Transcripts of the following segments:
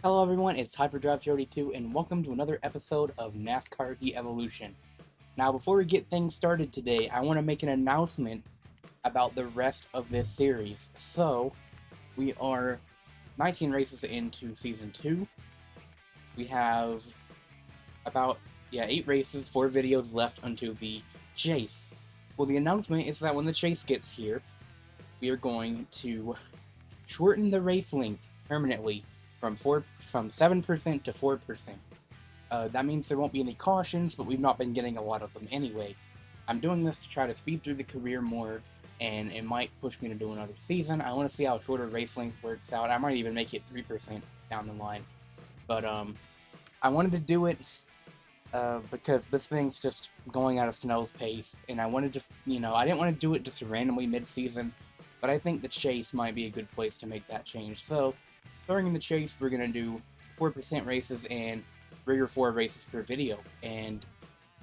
Hello everyone, it's Hyperdrive32 and welcome to another episode of NASCAR E-Evolution. Now before we get things started today, I want to make an announcement about the rest of this series. So, we are 19 races into Season 2. We have about, 8 races, 4 videos left until the chase. Well, the announcement is that when the chase gets here, we are going to shorten the race length permanently from 7% to 4%. That means there won't be any cautions, but we've not been getting a lot of them anyway. I'm doing this to try to speed through the career more, and it might push me to do another season. I want to see how shorter race length works out. I might even make it 3% down the line. But I wanted to do it because this thing's just going at a snail's pace, and I wanted to, I didn't want to do it just randomly mid-season, but I think the chase might be a good place to make that change. So, during the chase, we're going to do 4% races and 3 or 4 races per video, and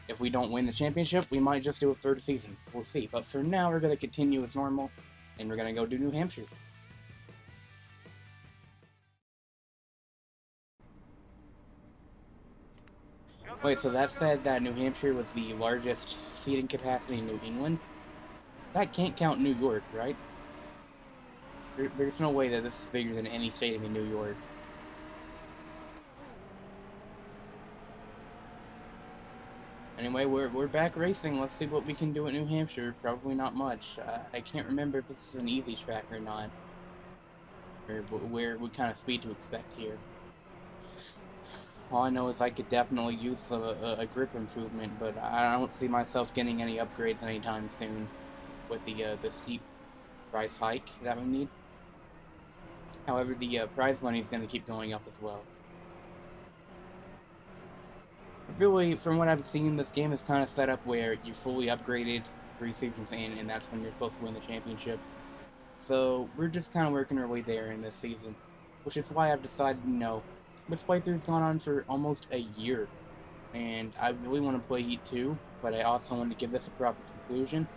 if we don't win the championship, we might just do a third season. We'll see, but for now, we're going to continue as normal, and we're going to go do New Hampshire. Wait, so that said that New Hampshire was the largest seating capacity in New England? That can't count New York, right? There's no way that this is bigger than any stadium in New York. Anyway, we're back racing. Let's see what we can do at New Hampshire. Probably not much. I can't remember if this is an easy track or not. Or what kind of speed to expect here. All I know is I could definitely use a grip improvement, but I don't see myself getting any upgrades anytime soon with the steep price hike that we need. However, the prize money is going to keep going up as well. Really, from what I've seen, this game is kind of set up where you fully upgraded 3 seasons in, and that's when you're supposed to win the championship. So, we're just kind of working our way there in this season. Which is why I've decided, this playthrough's gone on for almost a year. And I really want to play Heat 2, but I also want to give this a proper conclusion.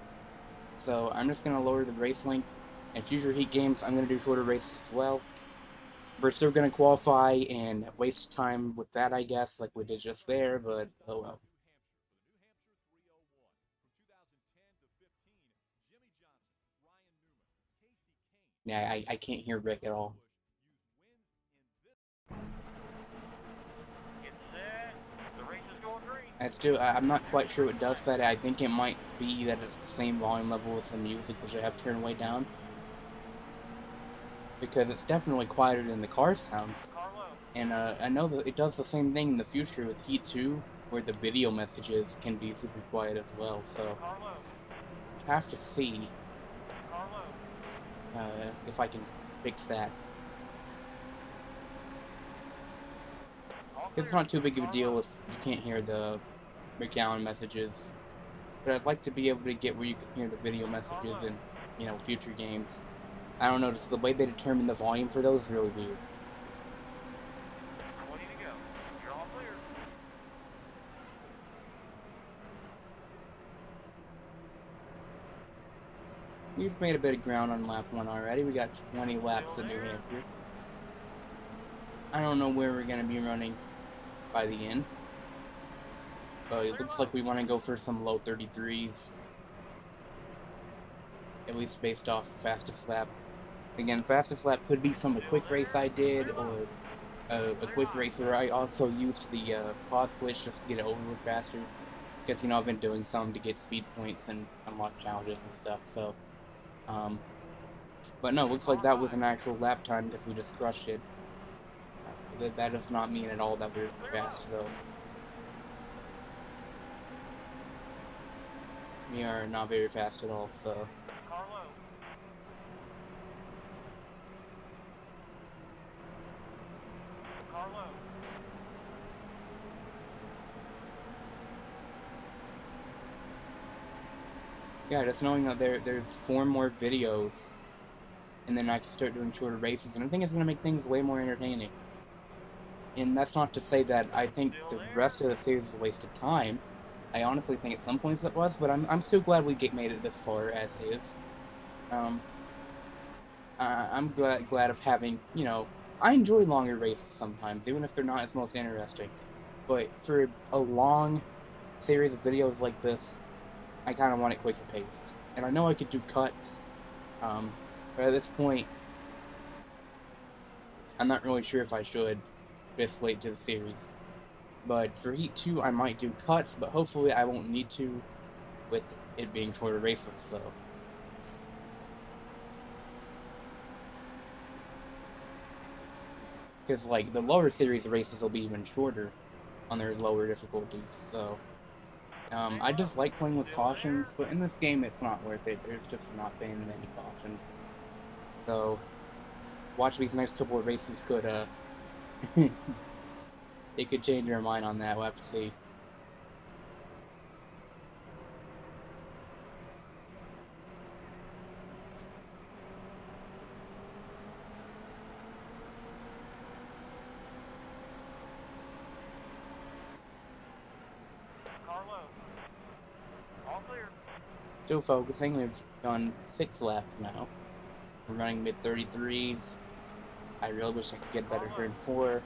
So, I'm just going to lower the race length. In future Heat games, I'm going to do shorter races as well. We're still going to qualify and waste time with that, I guess, like we did just there, but oh well. Yeah, I can't hear Rick at all. I'm not quite sure what does that. I think it might be that it's the same volume level as the music, which I have turned way down. Because it's definitely quieter than the car sounds. And I know that it does the same thing in the future with Heat 2, where the video messages can be super quiet as well, so I have to see if I can fix that. It's not too big of a deal if you can't hear the breakdown messages, but I'd like to be able to get where you can hear the video messages in, future games. I don't know, just the way they determine the volume for those is really weird. We've made a bit of ground on lap 1 already. We got 20 laps at New Hampshire. I don't know where we're going to be running by the end, but it looks like we want to go for some low 33s, at least based off the fastest lap. Again, fastest lap could be from a quick race I did, or a quick race where I also used the pause glitch just to get it over with faster, because, I've been doing some to get speed points and unlock challenges and stuff, so, but no, looks like that was an actual lap time because we just crushed it. That does not mean at all that we're fast, though. We are not very fast at all, so. Yeah, just knowing that there's 4 more videos, and then I can start doing shorter races, and I think it's going to make things way more entertaining. And that's not to say that I think the rest of the series is a waste of time. I honestly think at some points that was, but I'm still glad we made it this far as is. I'm glad of having, I enjoy longer races sometimes, even if they're not as most interesting. But for a long series of videos like this, I kind of want it quicker paced. And I know I could do cuts, but at this point, I'm not really sure if I should this late to the series. But for Heat 2, I might do cuts, but hopefully I won't need to with it being shorter races, so. Because, like, the lower series races will be even shorter on their lower difficulties, so. I just like playing with cautions, but in this game it's not worth it. There's just not been many cautions. So, watching these next couple of races could, it could change your mind on that. We'll have to see. Still focusing, we've done 6 laps now. We're running mid-33s. I really wish I could get better turn 4.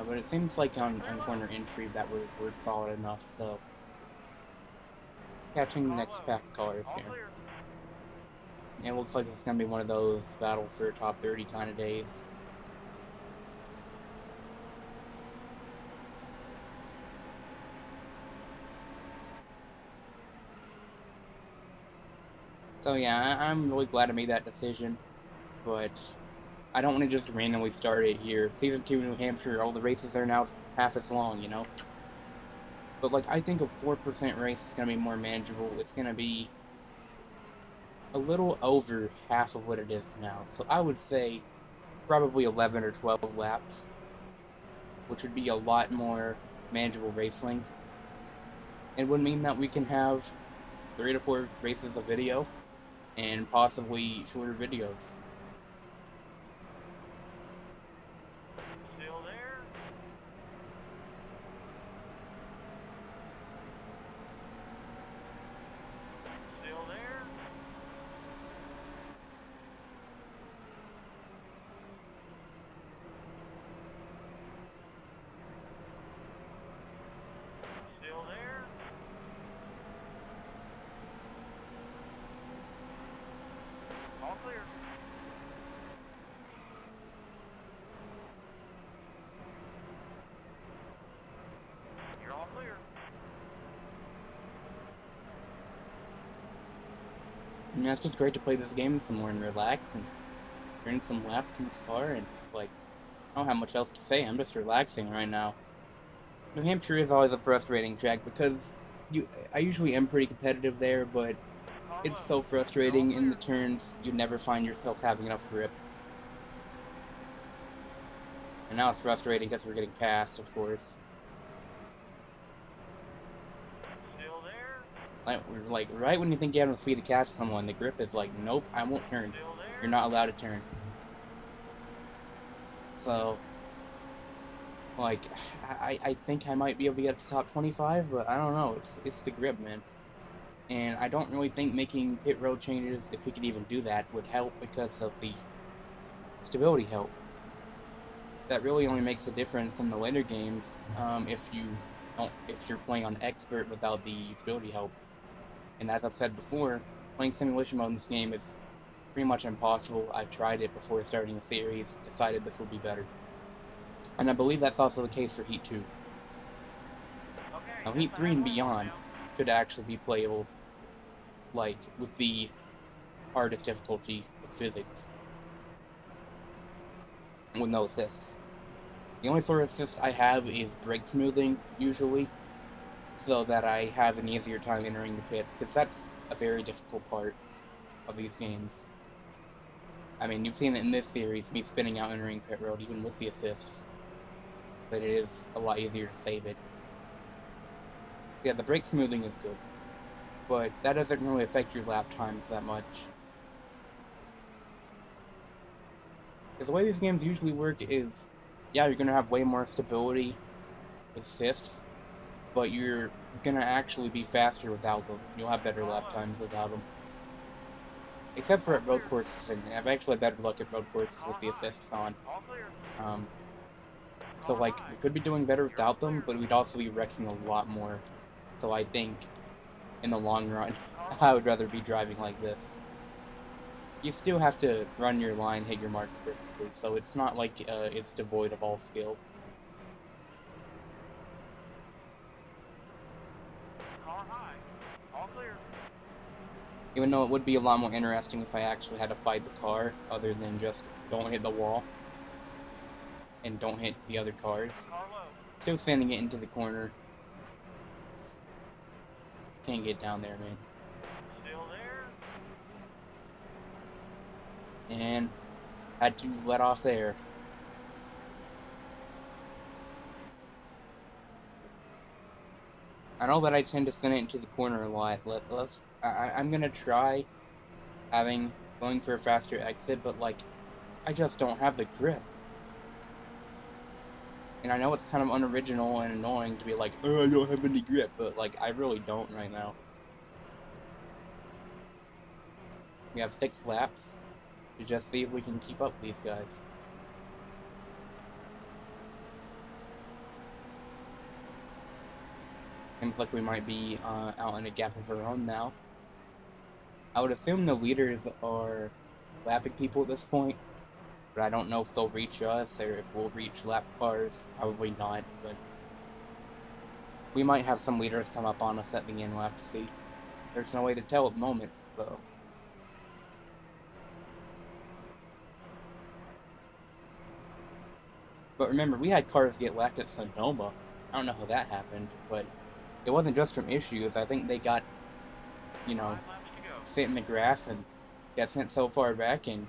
But it seems like on corner entry that we're solid enough, so. Catching the next pack of cars here. It looks like it's going to be one of those battle for top 30 kind of days. So yeah, I'm really glad I made that decision, but I don't want to just randomly start it here. Season 2 New Hampshire, all the races are now half as long, you know? But like, I think a 4% race is going to be more manageable. It's going to be a little over half of what it is now. So I would say probably 11 or 12 laps, which would be a lot more manageable race length. It would mean that we can have 3 to 4 races of video and possibly shorter videos. Still there? Still there? Still there? All clear. You're all clear. And it's just great to play this game some more and relax and turn some laps in this car and, like, I don't have much else to say. I'm just relaxing right now. New Hampshire is always a frustrating track because I usually am pretty competitive there, but it's so frustrating in the turns. You never find yourself having enough grip. And now it's frustrating because we're getting passed, of course. Still there? Like right when you think you have enough speed to catch someone, the grip is like, nope, I won't turn. Still there? You're not allowed to turn. So, like, I think I might be able to get up to top 25, but I don't know. It's the grip, man. And I don't really think making pit road changes, if we could even do that, would help because of the stability help. That really only makes a difference in the later games if you're playing on expert without the stability help. And as I've said before, playing simulation mode in this game is pretty much impossible. I tried it before starting the series, decided this would be better. And I believe that's also the case for Heat 2. Okay. Now Heat 3 and beyond could actually be playable, like, with the hardest difficulty of physics. With no assists. The only sort of assist I have is brake smoothing, usually, so that I have an easier time entering the pits, because that's a very difficult part of these games. I mean, you've seen it in this series, me spinning out entering pit road, even with the assists. But it is a lot easier to save it. Yeah, the brake smoothing is good, but that doesn't really affect your lap times that much. Because the way these games usually work is, yeah, you're going to have way more stability with assists, but you're going to actually be faster without them. You'll have better lap times without them. except for All at road clear. courses, and I've actually had better luck at road courses Car with the high. assists on. All clear. Um, so Car like high. we could be doing better You're all without them, clear. but we'd also be wrecking a lot more. So I think in the long run, Car I low. would rather be driving like this. You still have to run your line, hit your marks perfectly, so it's not like it's devoid of all skill. Car high. All clear. Even though it would be a lot more interesting if I actually had to fight the car, other than just don't hit the wall and don't hit the other cars. Car low. Still sending it into the corner. Can't get down there, man. Still there. And had to let off there. I know that I tend to send it into the corner a lot. I'm gonna try going for a faster exit, but like I just don't have the grip. And I know it's kind of unoriginal and annoying to be like, oh, I don't have any grip, but like I really don't right now. We have 6 laps to just see if we can keep up with these guys. Seems like we might be out in a gap of our own now. I would assume the leaders are lapping people at this point, but I don't know if they'll reach us or if we'll reach lap cars. Probably not, but we might have some leaders come up on us at the end. We'll have to see. There's no way to tell at the moment, though. But remember, we had cars get lapped at Sonoma. I don't know how that happened, but it wasn't just from issues. I think they got, you 5 know, laps to go. sit in the grass and got sent so far back, and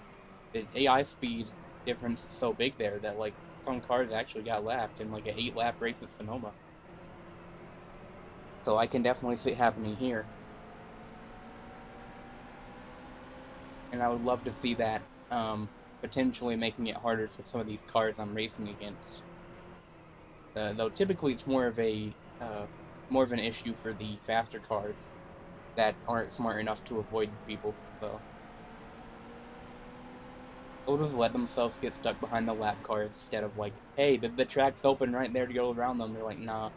the AI speed difference is so big there that like some cars actually got lapped in like an 8-lap race at Sonoma. So I can definitely see it happening here, and I would love to see that potentially making it harder for some of these cars I'm racing against. Though typically it's more of an issue for the faster cars that aren't smart enough to avoid people. So they'll just let themselves get stuck behind the lap car instead of like, hey, the track's open right there to go around them. They're like, nah,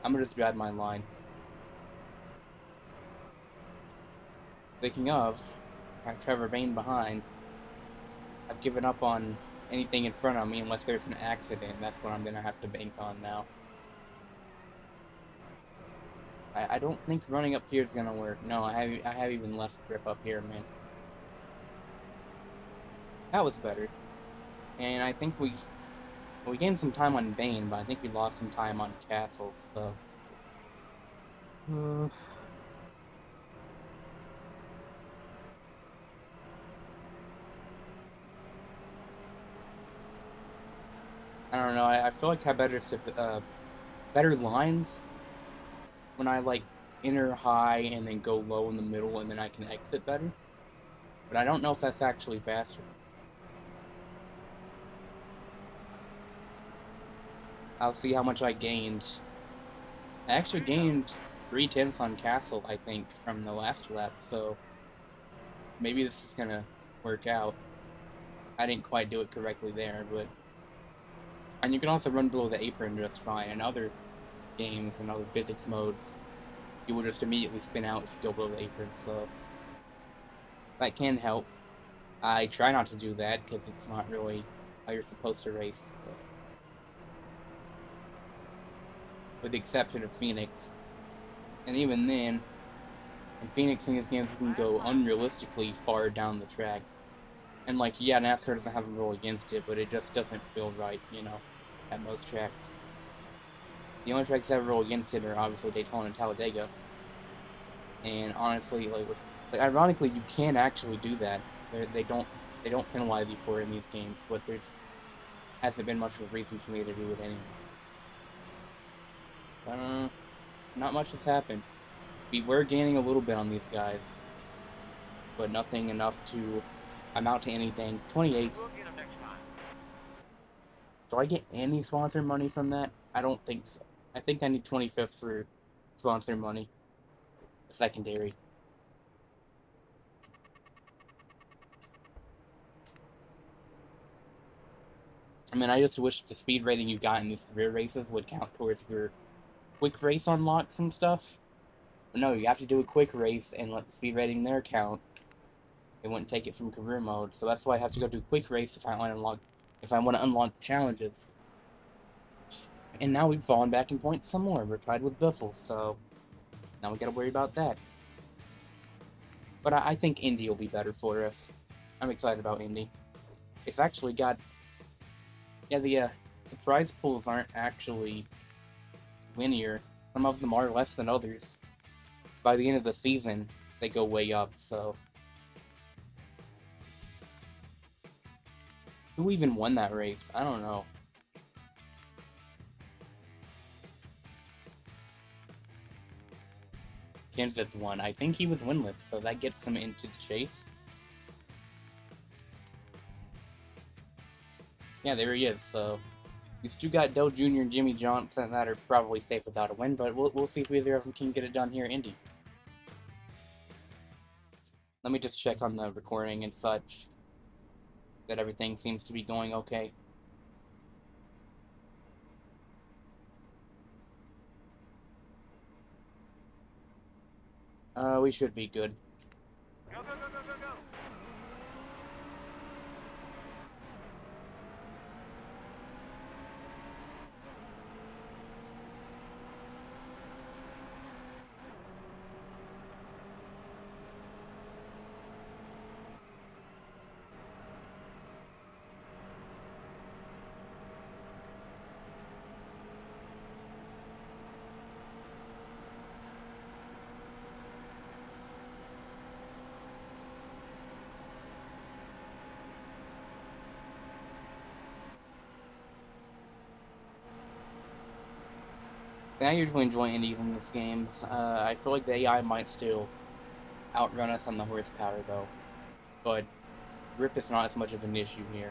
I'm gonna just drive my line. Speaking of, I have Trevor Bayne behind. I've given up on anything in front of me unless there's an accident. That's what I'm gonna have to bank on now. I don't think running up here is gonna work. No, I have even less grip up here, man. That was better. And I think we gained some time on Bane, but I think we lost some time on Castle. So uh, I don't know. I feel like I better lines when I like enter high and then go low in the middle, and then I can exit better. But I don't know if that's actually faster. I'll see how much I gained. I actually Here you go. gained 3/10 on Castle, I think, from the last lap, so maybe this is gonna work out. I didn't quite do it correctly there, but and you can also run below the apron just fine. In other games and other physics modes, you will just immediately spin out if you go below the apron, so that can help. I try not to do that because it's not really how you're supposed to race, but with the exception of Phoenix. And even then, in Phoenix in these games, you can Last go lap. unrealistically far down the track. And like, yeah, NASCAR doesn't have a rule against it, but it just doesn't feel right, at most tracks. The only tracks that have a rule against it are obviously Daytona and Talladega. And honestly, like ironically, you can actually do that. They don't penalize you for it in these games, but there's hasn't been much of a reason for me to do it anyway. Not much has happened. We were gaining a little bit on these guys, but nothing enough to amount to anything. 28th. We'll get them next time. Do I get any sponsor money from that? I don't think so. I think I need 25th for sponsor money. Secondary. I mean, I just wish the speed rating you got in these career races would count towards your quick race unlocks and stuff. But no, you have to do a quick race and let the speed rating there count. It wouldn't take it from career mode, so that's why I have to go do quick race if I want to unlock the challenges. And now we've fallen back in points some more. We're tied with Biffle, so now we gotta worry about that. But I think Indy will be better for us. I'm excited about Indy. It's actually got, yeah, the prize pools aren't actually linear. Some of them are less than others. By the end of the season, they go way up, so. Who even won that race? I don't know. Kenseth won. I think he was winless, so that gets him into the chase. Yeah, there he is, so. We still got Dale Jr. and Jimmy Johnson that are probably safe without a win, but we'll see if either of them can get it done here in Indy. Let me just check on the recording and such, that everything seems to be going okay. We should be good. Go, go, go, go, go, go. I usually enjoy Indies in these games. I feel like the AI might still outrun us on the horsepower, though. But grip is not as much of an issue here.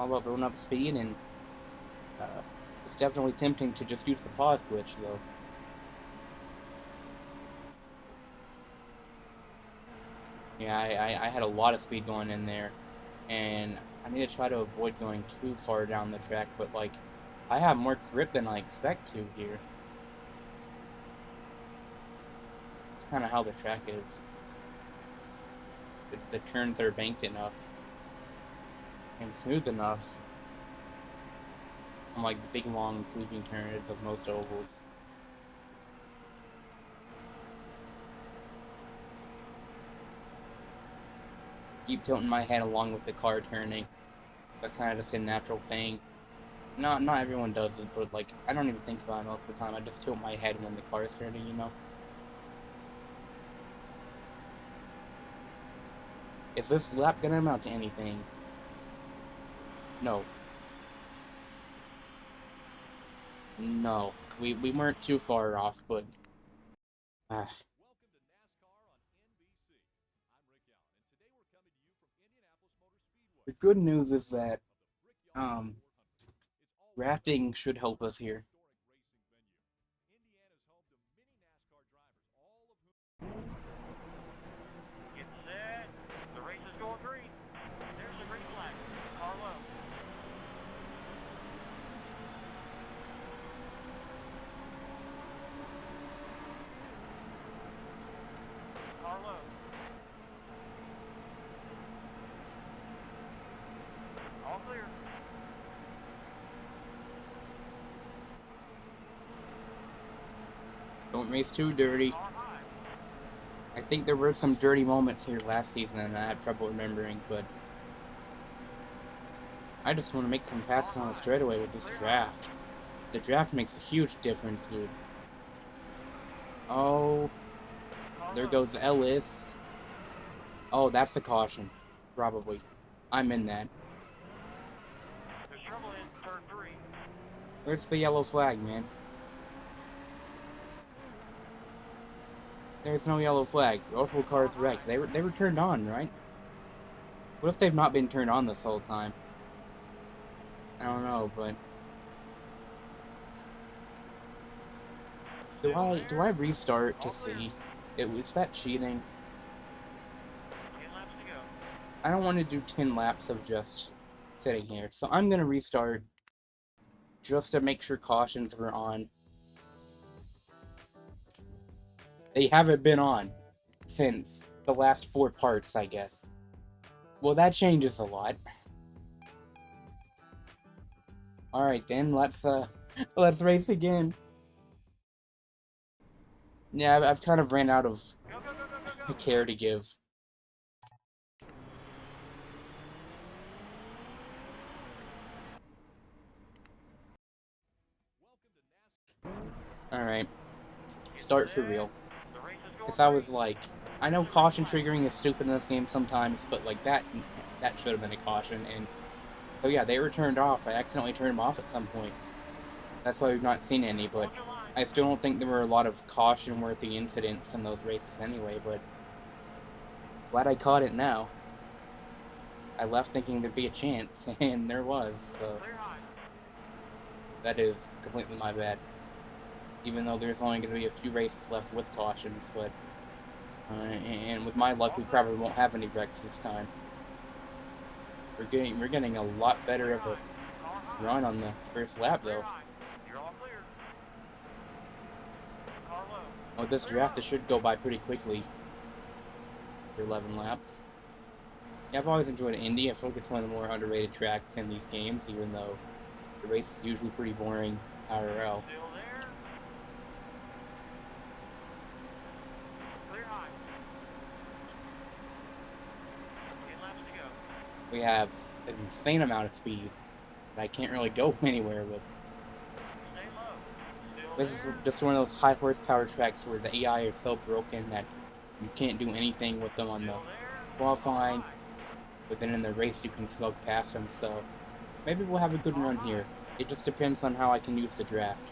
All about building up speed, and it's definitely tempting to just use the pause glitch, though. Yeah, I had a lot of speed going in there, and I need to try to avoid going too far down the track, but, like, I have more grip than I expect to here. It's kind of how the track is. The turns are banked enough and smooth enough, unlike the big, long, sweeping turns of most ovals. Keep tilting my head along with the car turning. That's kind of just a natural thing. Not everyone does it, but, like, I don't even think about it most of the time. I just tilt my head when the car is turning, you know? Is this lap gonna amount to anything? No. No. We weren't too far off, but... Ah. The good news is that, rafting should help us here. Get set. The race is going green. There's the green flag. Car low. Car low. All clear. Don't race too dirty. Car high. I think there were some dirty moments here last season, and I have trouble remembering, but... I just want to make some passes on the straightaway with this draft. The draft makes a huge difference, dude. Oh, there goes Ellis. Oh, that's the caution. Probably. I'm in that. There's trouble in turn 3. Where's the yellow flag, man? There's no yellow flag. Multiple cars wrecked. They were turned on, right? What if they've not been turned on this whole time? I don't know, but... Do I restart to see? Is that cheating? I don't want to do 10 laps of just sitting here, so I'm going to restart just to make sure cautions were on. They haven't been on since the last 4 parts, I guess. Well, that changes a lot. Alright then, let's race again. Yeah, I've kind of ran out of care to give. Alright, start for real. Because I was like, I know caution triggering is stupid in this game sometimes, but like that should have been a caution, and so yeah, they were turned off. I accidentally turned them off at some point. That's why we've not seen any, but I still don't think there were a lot of caution-worthy incidents in those races anyway, but glad I caught it now. I left thinking there'd be a chance, and there was, so that is completely my bad. Even though there's only going to be a few races left with cautions, but and with my luck, we probably won't have any wrecks this time. We're getting a lot better of a run on the first lap, though. With this draft, it should go by pretty quickly for 11 laps. Yeah, I've always enjoyed Indy. I feel like it's one of the more underrated tracks in these games, even though the race is usually pretty boring IRL. We have an insane amount of speed that I can't really go anywhere with. This is just one of those high horsepower tracks where the AI is so broken that you can't do anything with them on the qualifying, but then in the race you can smoke past them, so maybe we'll have a good run here. It just depends on how I can use the draft.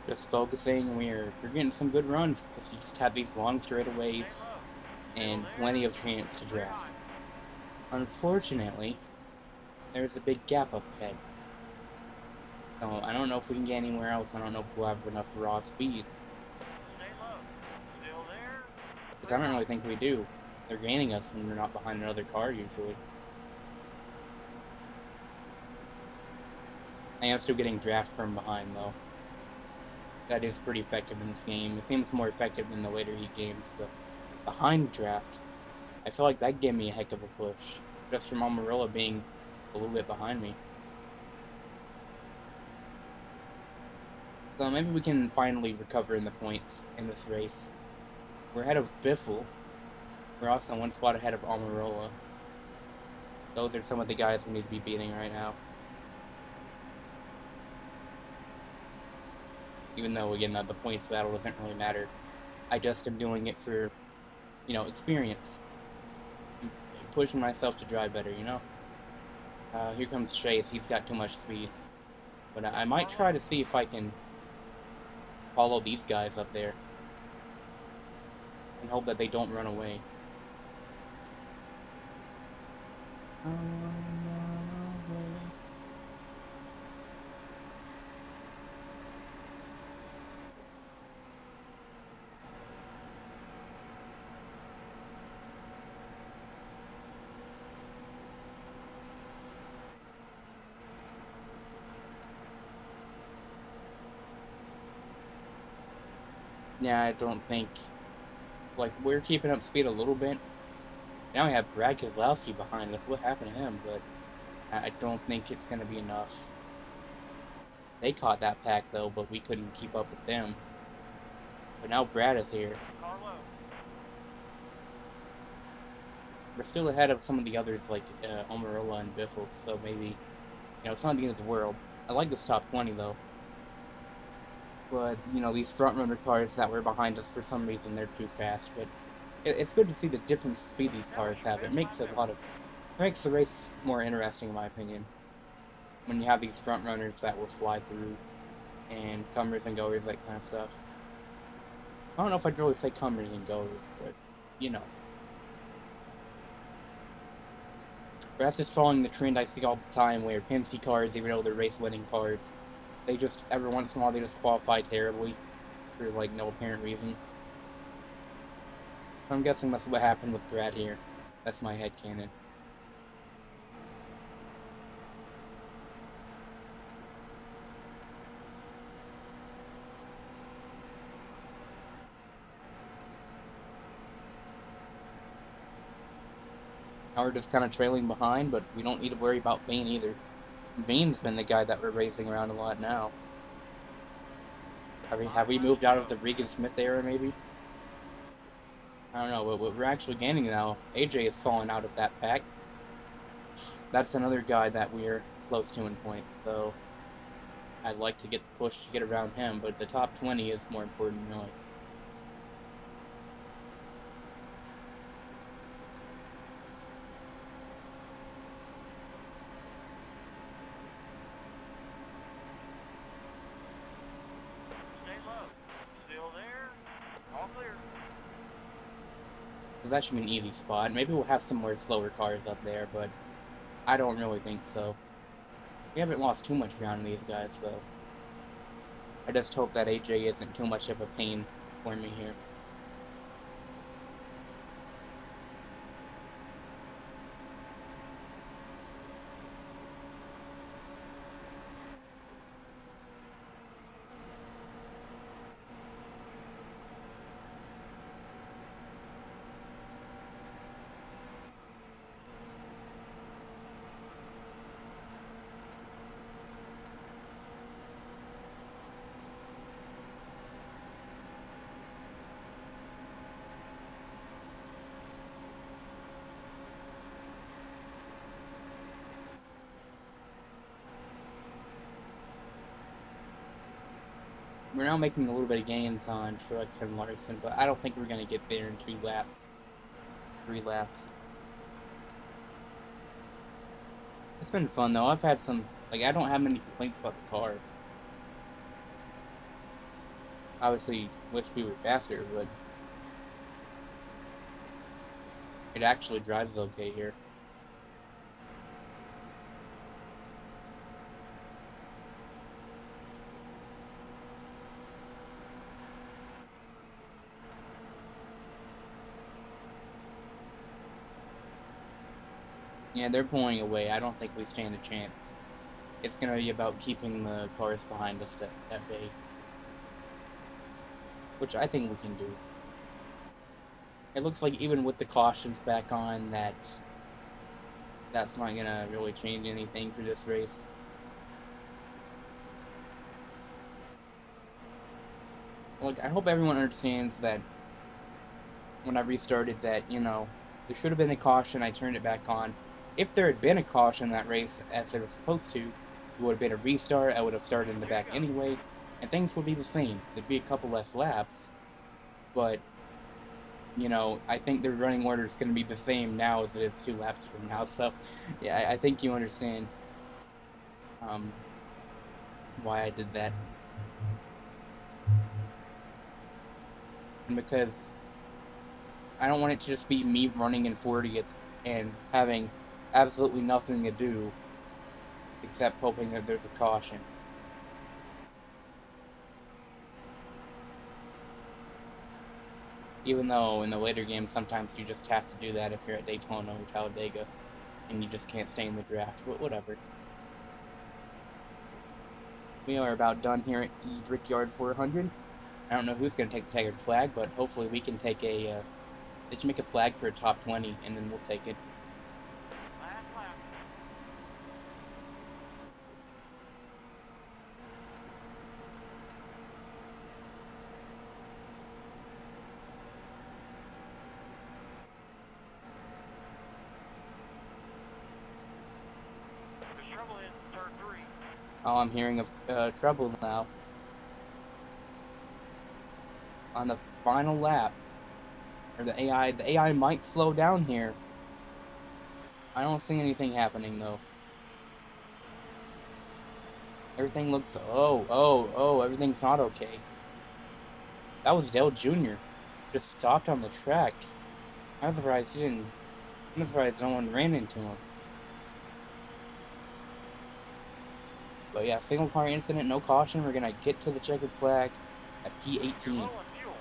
Just focusing, we're getting some good runs because you just have these long straightaways and plenty of chance to draft. Unfortunately, there's a big gap up ahead. So I don't know if we can get anywhere else. I don't know if we'll have enough raw speed. Because I don't really think we do. They're gaining us when we're not behind another car usually. I am still getting draft from behind though. That is pretty effective in this game. It seems more effective than the later heat games. The behind draft, I feel like that gave me a heck of a push. Just from Amarillo being a little bit behind me. So maybe we can finally recover in the points in this race. We're ahead of Biffle. We're also one spot ahead of Amarillo. Those are some of the guys we need to be beating right now. Even though, again, the points battle doesn't really matter. I just am doing it for, you know, experience. I'm pushing myself to drive better, you know? Here comes Chase. He's got too much speed. But I might try to see if I can follow these guys up there. And hope that they don't run away. Yeah, I don't think... Like, we're keeping up speed a little bit. Now we have Brad Keselowski behind us. What happened to him? But I don't think it's going to be enough. They caught that pack though, but we couldn't keep up with them. But now Brad is here. Carlo. We're still ahead of some of the others like Omarola and Biffle, so maybe, it's not the end of the world. I like this top 20 though. But, these front runner cars that were behind us, for some reason, they're too fast. But it's good to see the different speed these That was cars your have. It best makes lap ever. it makes the race more interesting, in my opinion. When you have these front runners that will fly through, and comers and goers, that kind of stuff. I don't know if I'd really say comers and goers, but, you know. But that's just following the trend I see all the time, where Penske cars, even though they're race-winning cars, they just, every once in a while, they just qualify terribly, for, like, no apparent reason. I'm guessing that's what happened with Brad here. That's my headcanon. Now we're just kind of trailing behind, but we don't need to worry about Vane either. Vane's been the guy that we're racing around a lot now. Have we moved out of the Regan Smith era, maybe? I don't know, but what we're actually gaining now, AJ is falling out of that pack. That's another guy that we're close to in points, so I'd like to get the push to get around him, but the top 20 is more important, really. Stay low. Still there. All clear. So that should be an easy spot. Maybe we'll have some more slower cars up there, but I don't really think so. We haven't lost too much ground in these guys, though. I just hope that AJ isn't too much of a pain for me here. We're now making a little bit of gains on Truex and Larson, but I don't think we're going to get there in 2 laps. 3 laps. It's been fun, though. I've had some... Like, I don't have many complaints about the car. Obviously, wish we were faster, but... It actually drives okay here. Yeah, they're pulling away. I don't think we stand a chance. It's going to be about keeping the cars behind us at bay. Which I think we can do. It looks like even with the cautions back on, that's not going to really change anything for this race. Look, I hope everyone understands that when I restarted that, there should have been a caution. I turned it back on. If there had been a caution in that race, as there was supposed to, it would have been a restart. I would have started in the back anyway, and things would be the same. There'd be a couple less laps, but, I think the running order is going to be the same now as it is 2 laps from now. So, yeah, I think you understand why I did that. And because I don't want it to just be me running in 40th and having absolutely nothing to do except hoping that there's a caution. Even though in the later games sometimes you just have to do that if you're at Daytona or Talladega and you just can't stay in the draft, but whatever. We are about done here at the Brickyard 400. I don't know who's going to take the checkered flag, but hopefully we can take a... they should make a flag for a top 20, and then we'll take it. Last lap. trouble in turn 3. Oh, I'm hearing of trouble now. On the final lap. Or the AI might slow down here. I don't see anything happening though. Everything looks, everything's not okay. That was Dale Jr. Just stopped on the track. I'm surprised he didn't, I'm surprised no one ran into him. But yeah, single car incident, no caution. We're gonna get to the checkered flag at P18. You're low on fuel.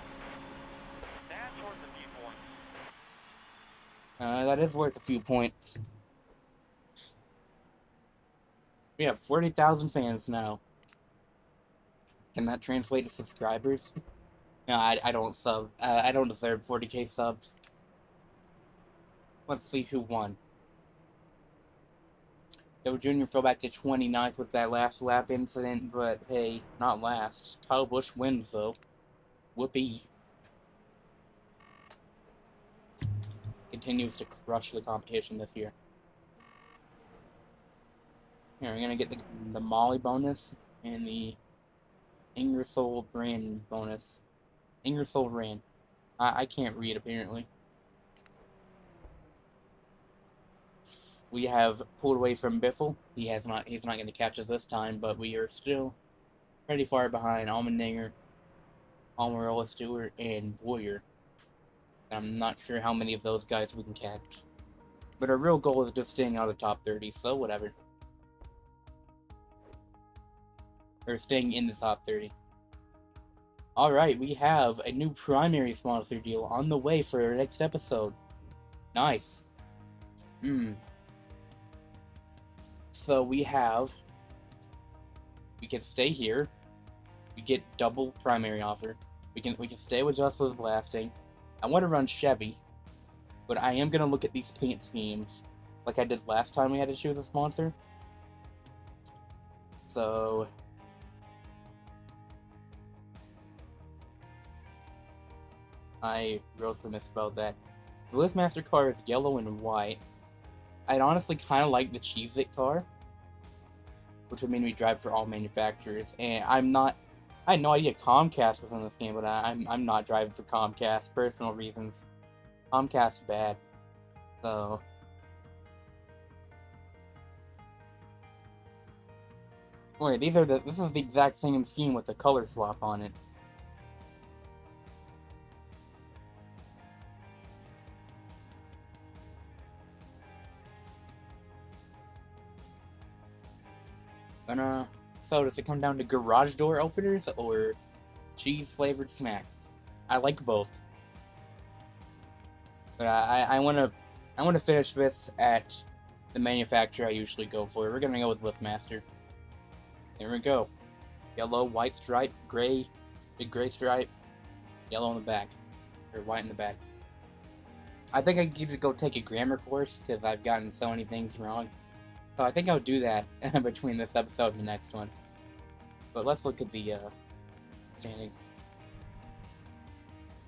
That's worth a few points. That is worth a few points. We have 40,000 fans now. Can that translate to subscribers? No, I don't sub. I don't deserve 40k subs. Let's see who won. Joe Jr. fell back to 29th with that last lap incident, but hey, not last. Kyle Busch wins though. Whoopee. Continues to crush the competition this year. Here, we're gonna get the Molly bonus and the Ingersoll brand bonus. Ingersoll brand. I can't read apparently. We have pulled away from Biffle. He's not going to catch us this time, but we are still pretty far behind Allmendinger, Almirola Stewart, and Boyer. I'm not sure how many of those guys we can catch. But our real goal is just staying out of top 30, so whatever. Or staying in the top 30. Alright, we have a new primary sponsor deal on the way for our next episode. Nice. So we can stay here. We get double primary offer. We can stay with Justin's Blasting. I want to run Chevy, but I am gonna look at these paint schemes like I did last time we had to choose a sponsor. So I grossly misspelled that. The Liftmaster car is yellow and white. I'd honestly kind of like the Cheez-It car, which would mean we drive for all manufacturers. And I had no idea Comcast was in this game, but I'm not driving for Comcast, personal reasons. Comcast's bad, so. Wait, this is the exact same scheme with the color swap on it. So does it come down to garage door openers or cheese flavored snacks? I like both. But I wanna finish this at the manufacturer I usually go for. We're gonna go with Liftmaster. There we go. Yellow, white stripe, gray, big gray stripe, yellow in the back. Or white in the back. I think I need to go take a grammar course because I've gotten so many things wrong. So I think I'll do that between this episode and the next one. But let's look at the standings.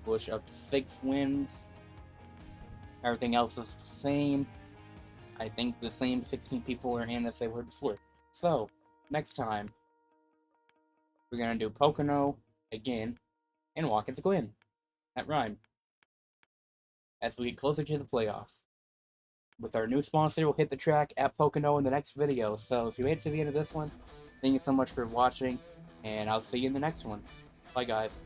Busch up to 6 wins. Everything else is the same. I think the same 16 people are in as they were before. So, next time, we're going to do Pocono again and Watkins Glen. That rhymed. As we get closer to the playoffs. With our new sponsor, we'll hit the track at Pocono in the next video. So if you made it to the end of this one, thank you so much for watching, and I'll see you in the next one. Bye, guys.